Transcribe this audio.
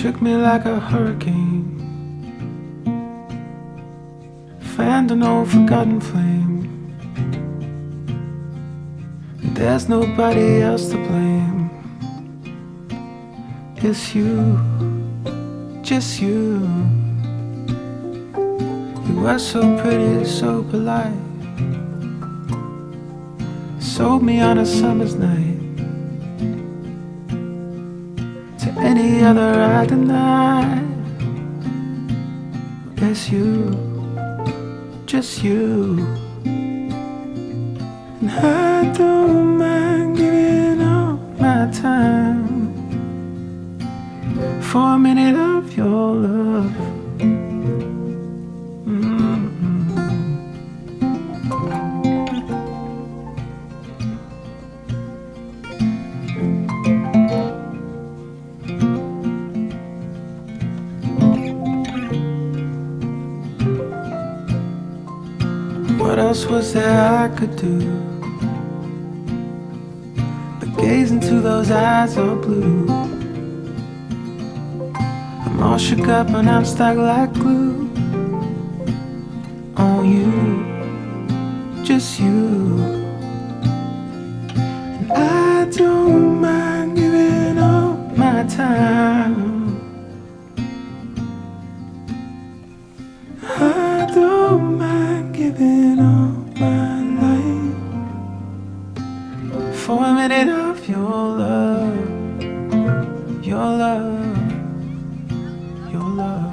shook me like a hurricane, fanned an old forgotten flame. There's nobody else to blame. It's you, just you. You were so pretty, so polite, sold me on a summer's night. To any other I deny. It's you, just you. And I don't mind giving all my time for a minute of your love. What else was there I could do but gaze into those eyes of blue? I'm all shook up and I'm stuck like glue on you, just you. And I don't mind giving all my time. I don't mind giving all my life for a minute of your love, your love, your love.